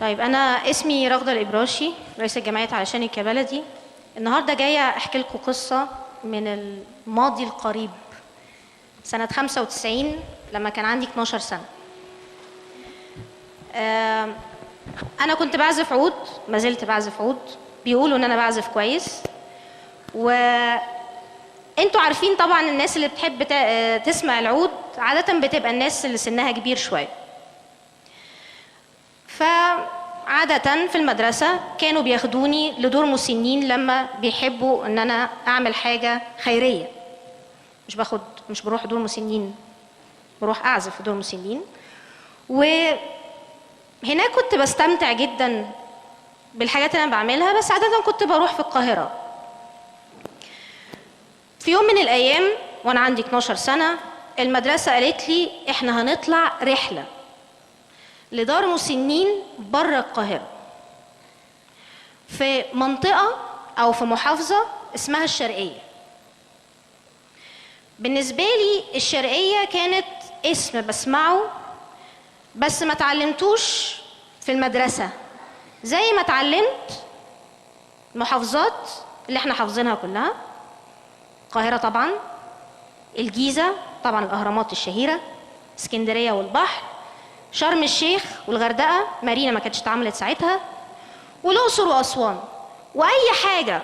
طيب أنا اسمي رغدة الإبراشي، رئيسة جمعية علشان كبلدي. النهاردة جاية أحكي لكم قصة من الماضي القريب، سنة 95 لما كان عندي 12 سنة. أنا كنت بعزف عود، ما زلت بعزف عود، بيقولوا إن أنا بعزف كويس. وأنتوا عارفين طبعا الناس اللي بتحب تسمع العود عادة بتبقى الناس اللي سنها كبير شوية. فعادة في المدرسة كانوا بياخدوني لدور مسنين لما بيحبوا ان انا اعمل حاجة خيرية. مش بروح دور مسنين، بروح اعزف في دور مسنين. وهناك كنت بستمتع جدا بالحاجات اللي انا بعملها، بس عادة كنت بروح في القاهرة. في يوم من الايام وانا عندي 12 سنة المدرسة قالت لي احنا هنطلع رحلة لدار مسنين بره القاهرة، في منطقة أو في محافظة اسمها الشرقية. بالنسبة لي الشرقية كانت اسم بسمعه بس ما اتعلمتوش في المدرسة زي ما اتعلمت المحافظات اللي احنا حافظينها كلها. القاهرة طبعا، الجيزة طبعا الأهرامات الشهيرة، اسكندرية والبحر، شرم الشيخ والغردقة، مارينا ما كانتش اتعملت ساعتها، والأقصر وأسوان. وأي حاجة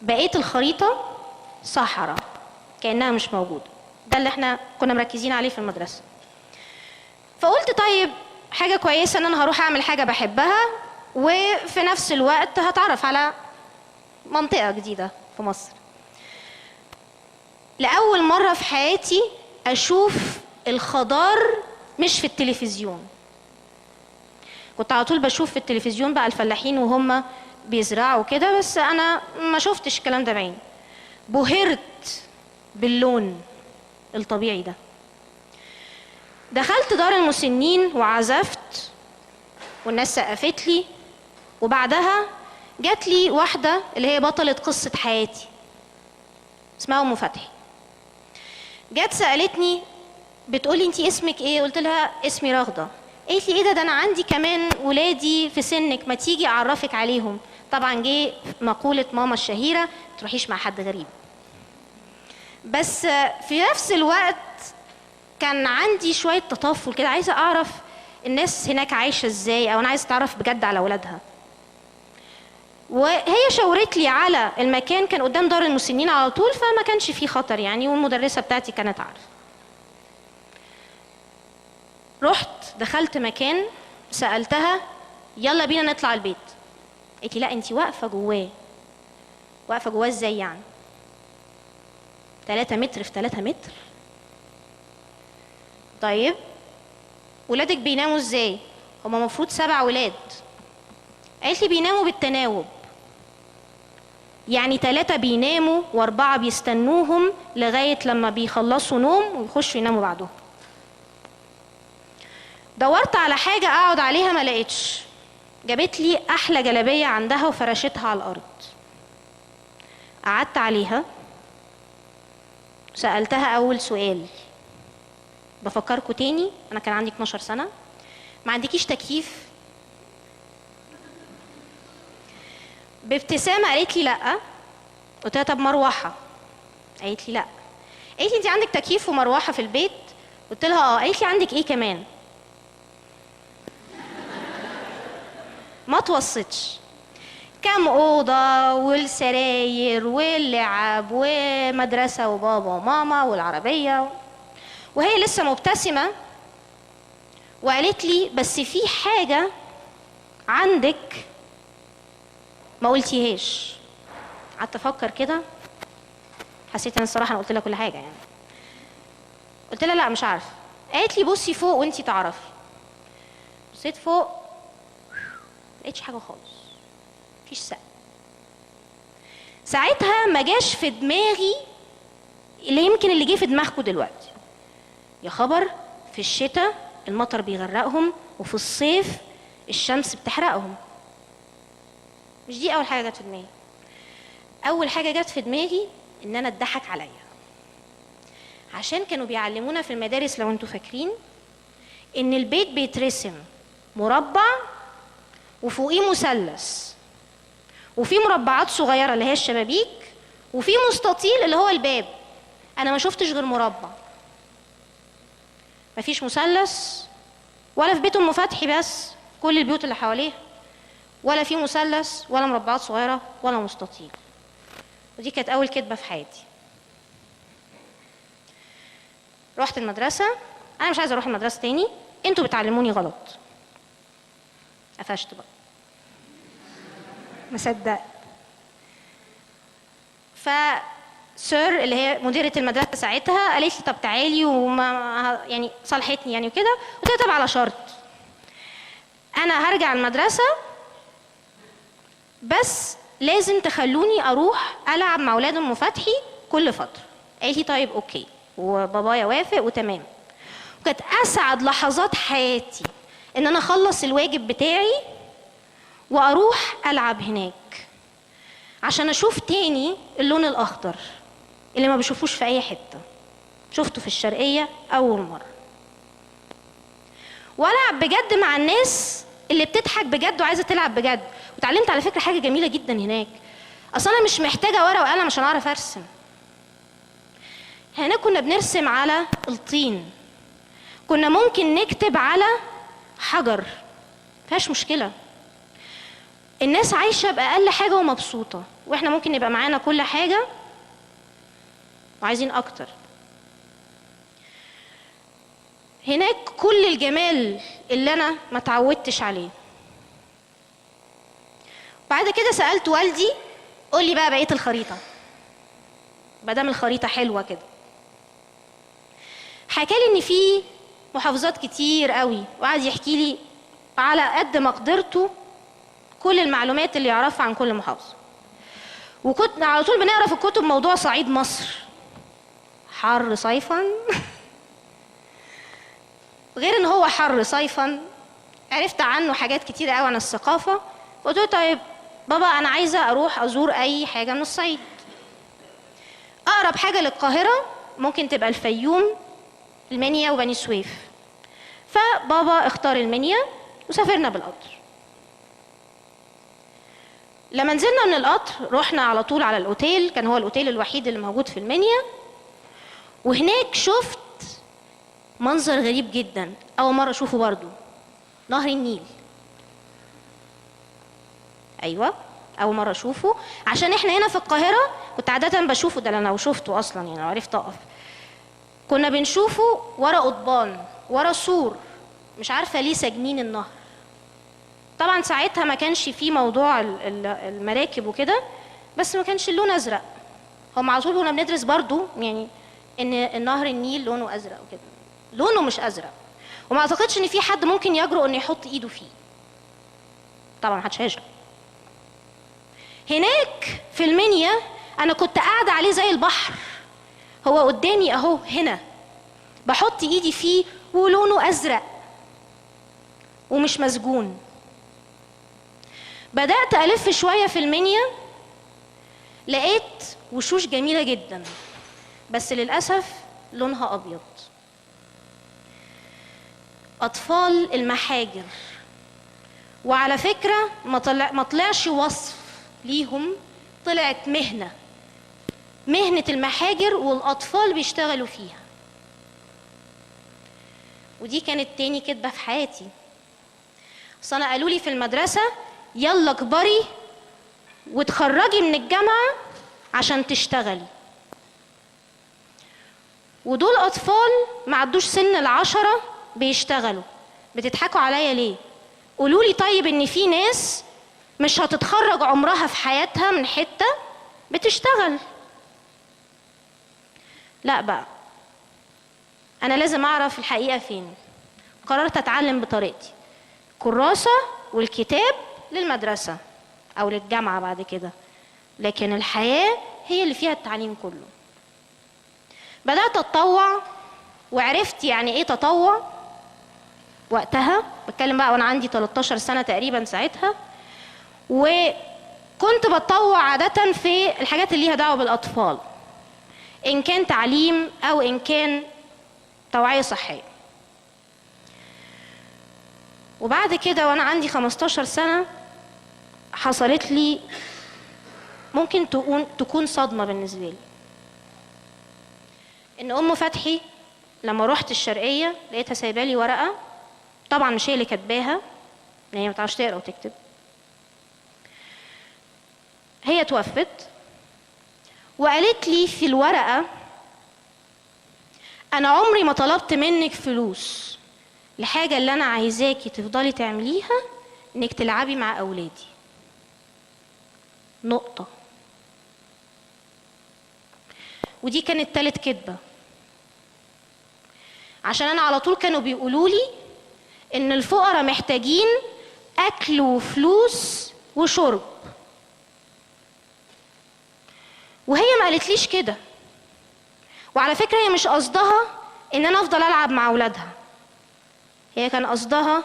بقيت الخريطة صحراء كأنها مش موجودة. ده اللي احنا كنا مركزين عليه في المدرسة. فقلت طيب حاجة كويسة ان انا هروح اعمل حاجة بحبها، وفي نفس الوقت هتعرف على منطقة جديدة في مصر. لأول مرة في حياتي أشوف الخضار مش في التلفزيون. كنت على طول بشوف في التلفزيون بقى الفلاحين وهم بيزرعوا كده، بس انا ما شفتش الكلام ده بعيني. بهرت باللون الطبيعي ده. دخلت دار المسنين وعزفت والناس سقفت لي، وبعدها جات لي واحدة اللي هي بطلة قصة حياتي اسمها أم فتحي. جات سألتني بتقولي انتي اسمك ايه؟ قلت لها اسمي رغدة. قالت لي ايه ده انا عندي كمان ولادي في سنك، ما تيجي اعرفك عليهم. طبعا جه مقولة ماما الشهيرة تروحيش مع حد غريب. بس في نفس الوقت كان عندي شوية تطفل كده، عايزة اعرف الناس هناك عايشة ازاي، او انا عايزة اتعرف بجد على ولادها. وهي شاورت لي على المكان، كان قدام دار المسنين على طول، فما كانش فيه خطر يعني، والمدرسة بتاعتي كانت عارفة. رحت دخلت مكان، سألتها يلا بينا نطلع البيت. قالت لي لا انتي واقفة جواه. واقفة جواه ازاي يعني؟ 3 متر في 3 متر؟ طيب ولادك بيناموا ازاي؟ هما المفروض 7 ولاد. قالت لي بيناموا بالتناوب، يعني 3 بيناموا و4 بيستنوهم لغاية لما بيخلصوا نوم ويخشوا يناموا بعدهم. دورت على حاجة اقعد عليها ما لقيتش. جابت لي احلى جلابية عندها وفرشتها على الارض. قعدت عليها، سألتها اول سؤال، بفكركوا تاني انا كان عندي 12 سنة، ما عندكيش تكييف؟ بابتسامة قالت لي لا. قلت لها طب مروحة؟ قالت لي لا. قالت لي انت عندك تكييف ومروحة في البيت؟ قلت لها اه. قالت لي عندك ايه كمان؟ ما توصتش. كام أوضة والسراير واللعب ومدرسة وبابا وماما والعربية. وهي لسه مبتسمة وقالت لي بس في حاجة عندك ما قلتيهاش. قعدت أفكر كده، حسيت ان الصراحة أنا قلت لها كل حاجة يعني. قلت لها لا مش عارفة. قالت لي بصي فوق وانتي تعرفي. بصيت فوق ملقتش حاجة خالص، مفيش سقف. ساعتها ما جاش في دماغي اللي يمكن اللي جه في دماغكم دلوقتي. يا خبر، في الشتاء المطر بيغرقهم وفي الصيف الشمس بتحرقهم. مش دي اول حاجة جت في دماغي. اول حاجة جت في دماغي ان انا اتضحك عليا، عشان كانوا بيعلمونا في المدارس لو انتوا فاكرين ان البيت بيترسم مربع وفوقيه مثلث، وفي مربعات صغيره اللي هي الشبابيك، وفي مستطيل اللي هو الباب. انا ما شفتش غير مربع، مفيش مثلث ولا في بيت ام فتحي، بس كل البيوت اللي حواليه ولا في مثلث ولا مربعات صغيره ولا مستطيل. ودي كانت اول كدبه في حياتي. رحت المدرسه، انا مش عايزه اروح المدرسه تاني، انتوا بتعلموني غلط. قفشت بقى، مصدق. سير اللي هي مديرة المدرسة ساعتها قالت لي طب تعالي، وما يعني صالحتني يعني وكده. قلت لها طب على شرط، أنا هرجع المدرسة بس لازم تخلوني أروح ألعب مع أولاد أم فتحي كل فترة. قالت لي طيب أوكي، وبابايا وافق وتمام. وكانت أسعد لحظات حياتي إن أنا أخلص الواجب بتاعي وأروح ألعب هناك عشان أشوف تاني اللون الأخضر اللي ما بشوفوش في أي حتة. شفته في الشرقية أول مرة، وألعب بجد مع الناس اللي بتضحك بجد وعايزة تلعب بجد. وتعلمت على فكرة حاجة جميلة جدا هناك، أصلا أنا مش محتاجة ورقة وقلم عشان أعرف أرسم. هناك كنا بنرسم على الطين، كنا ممكن نكتب على حجر، مفيهاش مشكلة. الناس عايشة بأقل حاجة ومبسوطة، وإحنا ممكن يبقى معانا كل حاجة وعايزين أكتر. هناك كل الجمال اللي أنا ما تعودتش عليه. بعد كده سألت والدي قولي بقى بقية الخريطة، مادام الخريطة حلوة كده. حكالي إن في محافظات كتير قوي، وقعد يحكي لي على قد مقدرته كل المعلومات اللي يعرفها عن كل محافظة. وكنت على طول بنقرا في الكتب موضوع صعيد مصر، حر صيفا غير ان هو حر صيفا. عرفت عنه حاجات كتير قوي عن الثقافة. قلت له طيب بابا انا عايزة اروح ازور اي حاجة من الصعيد. اقرب حاجة للقاهرة ممكن تبقى الفيوم، المنيا وبني سويف. فبابا اختار المنيا وسافرنا بالقطر. لما نزلنا من القطر رحنا على طول على الاوتيل، كان هو الاوتيل الوحيد اللي موجود في المنيا. وهناك شفت منظر غريب جدا اول مره اشوفه برضو، نهر النيل. ايوه اول مره اشوفه، عشان احنا هنا في القاهره كنت عاده بشوفه، ده لو شفته اصلا يعني لو عرفت اقف، كنا بنشوفه ورا قضبان ورا سور، مش عارفه ليه ساجنين النهر. طبعا ساعتها ما كانش فيه موضوع المراكب وكده، بس ما كانش اللون ازرق. هم على طول كنا بندرس برضو يعني ان النهر النيل لونه ازرق وكده، لونه مش ازرق. وما اعتقدش ان في حد ممكن يجرؤ انه يحط ايده فيه، طبعا محدش هيجرؤ. هناك في المنيا انا كنت قاعده عليه زي البحر، هو قدامي اهو هنا، بحط ايدي فيه ولونه ازرق ومش مسجون. بدأت ألف شوية في المنيا، لقيت وشوش جميلة جدا بس للأسف لونها أبيض. أطفال المحاجر، وعلى فكرة ما طلعش وصف ليهم، طلعت مهنة المحاجر والأطفال بيشتغلوا فيها. ودي كانت تاني كدبة في حياتي. أصل أنا قالوا لي في المدرسة يلا كبري وتخرجي من الجامعة عشان تشتغلي، ودول أطفال ما عدوش سن 10 بيشتغلوا. بتضحكوا عليا ليه؟ قولوا لي طيب إن في ناس مش هتتخرج عمرها في حياتها من حتة بتشتغل. لا بقى، أنا لازم أعرف الحقيقة فين. قررت أتعلم بطريقتي، كراسة والكتاب للمدرسة أو للجامعة بعد كده، لكن الحياة هي اللي فيها التعليم كله. بدأت أتطوع، وعرفت يعني إيه تطوع وقتها. بتكلم بقى وأنا عندي 13 سنة تقريبا ساعتها. وكنت بتطوع عادة في الحاجات اللي ليها دعوة بالأطفال، إن كان تعليم أو إن كان توعية صحية. وبعد كده وأنا عندي 15 سنة حصلت لي ممكن تكون صدمة بالنسبة لي. ان ام فتحي لما رحت الشرقية لقيتها سايبالي ورقة، طبعا مش هي اللي كاتباها لان هي ما بتعرفش تقرا وتكتب. هي توفت وقالت لي في الورقة: انا عمري ما طلبت منك فلوس، الحاجة اللي انا عايزاكي تفضلي تعمليها انك تلعبي مع اولادي. نقطة. ودي كانت تالت كدبة، عشان انا على طول كانوا بيقولوا لي ان الفقراء محتاجين اكل وفلوس وشرب، وهي ما قالتليش كده. وعلى فكرة هي مش قصدها ان انا افضل العب مع اولادها، هي كان قصدها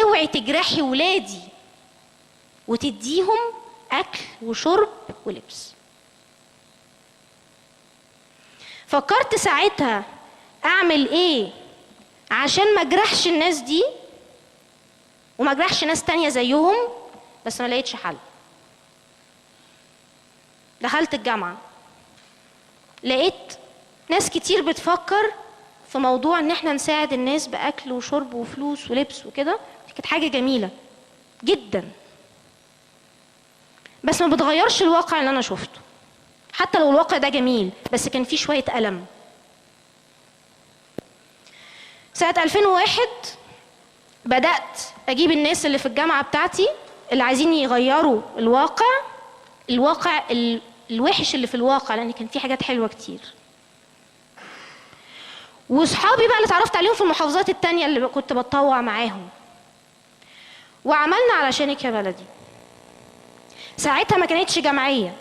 اوعي تجرحي ولادي وتديهم اكل وشرب ولبس. فكرت ساعتها اعمل ايه عشان ما اجرحش الناس دي وما اجرحش ناس تانية زيهم، بس ما لقيتش حل. دخلت الجامعة لقيت ناس كتير بتفكر في موضوع ان احنا نساعد الناس باكل وشرب وفلوس ولبس وكده. دي كانت حاجة جميلة جدا، بس ما بتغيرش الواقع اللي انا شفته، حتى لو الواقع ده جميل بس كان فيه شوية ألم. سنة 2001 بدأت أجيب الناس اللي في الجامعة بتاعتي اللي عايزين يغيروا الواقع الوحش اللي في الواقع، لأن كان فيه حاجات حلوة كتير. وصحابي بقى اللي اتعرفت عليهم في المحافظات التانية اللي كنت بتطوع معاهم. وعملنا علشانك يا بلدي. ساعتها ما كانتش جمعية،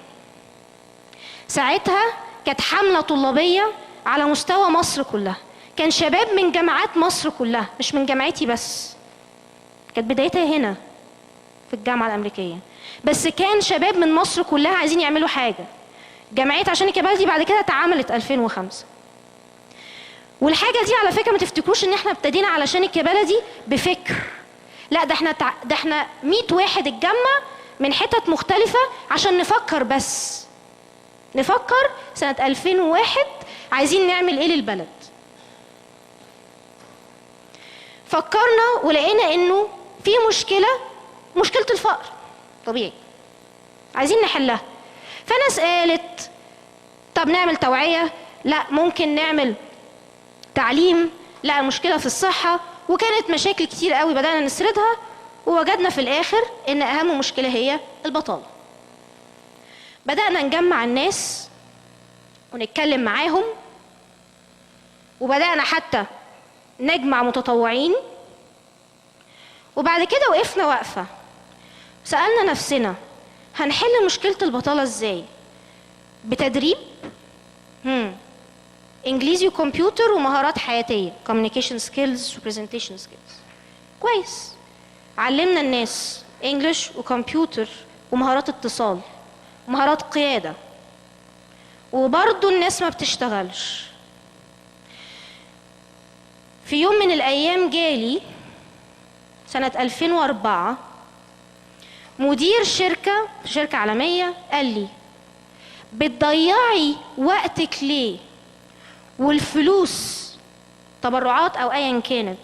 ساعتها كانت حملة طلابية على مستوى مصر كلها، كان شباب من جامعات مصر كلها مش من جامعتي بس. كانت بدايتها هنا في الجامعة الأمريكية، بس كان شباب من مصر كلها عايزين يعملوا حاجة. جمعية عشانك يا بلدي بعد كده اتعملت 2005. والحاجة دي على فكرة ما تفتكروش ان احنا ابتدينا علشانك يا بلدي بفكر، لا ده احنا 100 واحد اتجمع من حتت مختلفة عشان نفكر، بس نفكر سنة 2001 عايزين نعمل ايه للبلد. فكرنا ولقينا انه في مشكلة الفقر طبيعي عايزين نحلها. فناس قالت طب نعمل توعية، لا ممكن نعمل تعليم، لا المشكلة في الصحة، وكانت مشاكل كتير قوي بدأنا نسردها، ووجدنا في الآخر إن أهم مشكلة هي البطالة. بدأنا نجمع الناس ونتكلم معاهم، وبدأنا حتى نجمع متطوعين. وبعد كده وقفنا وقفة سألنا نفسنا هنحل مشكلة البطالة ازاي؟ بتدريب انجليزي وكمبيوتر ومهارات حياتية communication skills وpresentation skills. كويس، علمنا الناس انجليش وكمبيوتر ومهارات اتصال ومهارات قيادة، وبرضو الناس ما بتشتغلش. في يوم من الأيام جالي سنة 2004 مدير شركة عالمية قال لي بتضيعي وقتك ليه والفلوس تبرعات أو أيا كانت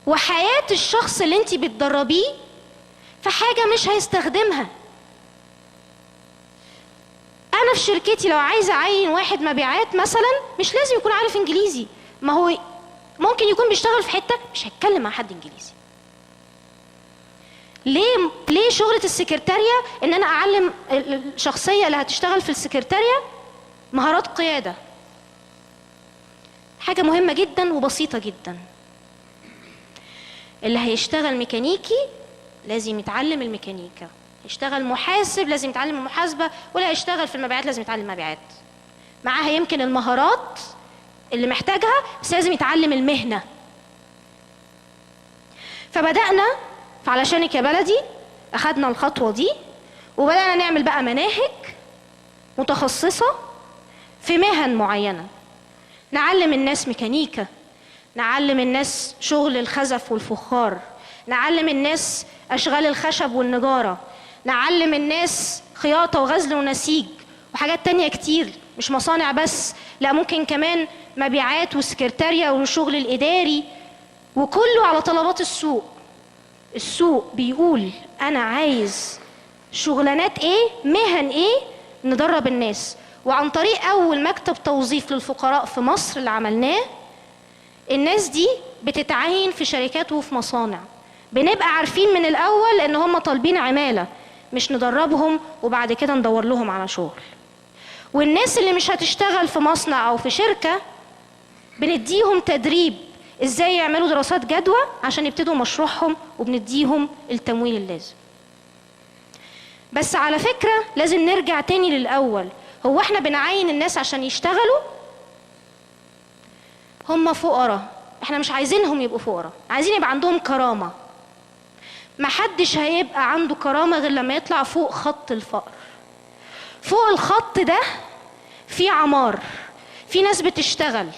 وحياة الشخص اللي انتي بتدربيه في حاجة مش هيستخدمها. أنا في شركتي لو عايزة أعين واحد مبيعات مثلا مش لازم يكون عارف إنجليزي، ما هو ممكن يكون بيشتغل في حتة مش هيتكلم مع حد إنجليزي. ليه شغلة السكرتارية إن أنا أعلم الشخصية اللي هتشتغل في السكرتارية مهارات قيادة؟ حاجة مهمة جدا وبسيطة جدا. اللي هيشتغل ميكانيكي لازم يتعلم الميكانيكا، يشتغل محاسب لازم يتعلم المحاسبة، ولا هيشتغل في المبيعات لازم يتعلم المبيعات. معاها يمكن المهارات اللي محتاجها بس لازم يتعلم المهنة. فبدأنا فعلشانك يا بلدي أخدنا الخطوة دي وبدأنا نعمل بقى مناهج متخصصة في مهن معينة، نعلم الناس ميكانيكا، نعلم الناس شغل الخزف والفخار، نعلم الناس أشغال الخشب والنجارة، نعلم الناس خياطة وغزل ونسيج وحاجات تانية كتير، مش مصانع بس، لا ممكن كمان مبيعات وسكرتارية والشغل الإداري، وكله على طلبات السوق. السوق بيقول أنا عايز شغلانات إيه، مهن إيه، ندرب الناس. وعن طريق أول مكتب توظيف للفقراء في مصر اللي عملناه، الناس دي بتتعين في شركات وفي مصانع، بنبقى عارفين من الأول إن هم طالبين عمالة، مش ندربهم وبعد كده ندور لهم على شغل. والناس اللي مش هتشتغل في مصنع أو في شركة بنديهم تدريب إزاي يعملوا دراسات جدوى عشان يبتدوا مشروعهم، وبنديهم التمويل اللازم. بس على فكرة لازم نرجع تاني للأول، هو احنا بنعين الناس عشان يشتغلوا؟ هم فقراء، احنا مش عايزينهم يبقوا فقراء، عايزين يبقى عندهم كرامة. محدش هيبقى عنده كرامة غير لما يطلع فوق خط الفقر. فوق الخط ده في عمار، في ناس بتشتغل،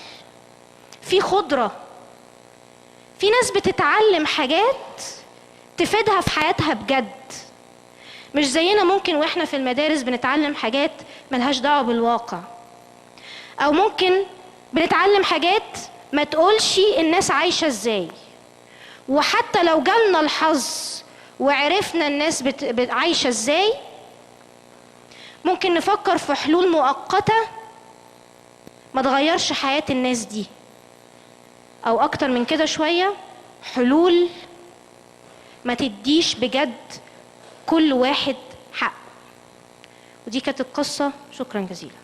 في خضرة، في ناس بتتعلم حاجات تفيدها في حياتها بجد، مش زينا ممكن واحنا في المدارس بنتعلم حاجات ملهاش دعوة بالواقع، او ممكن بنتعلم حاجات ما تقولش الناس عايشة ازاي. وحتى لو جالنا الحظ وعرفنا الناس عايشة ازاي، ممكن نفكر في حلول مؤقتة ما تغيرش حياة الناس دي، او اكتر من كده شوية، حلول ما تديش بجد كل واحد حق. ودي كانت القصة. شكرا جزيلا.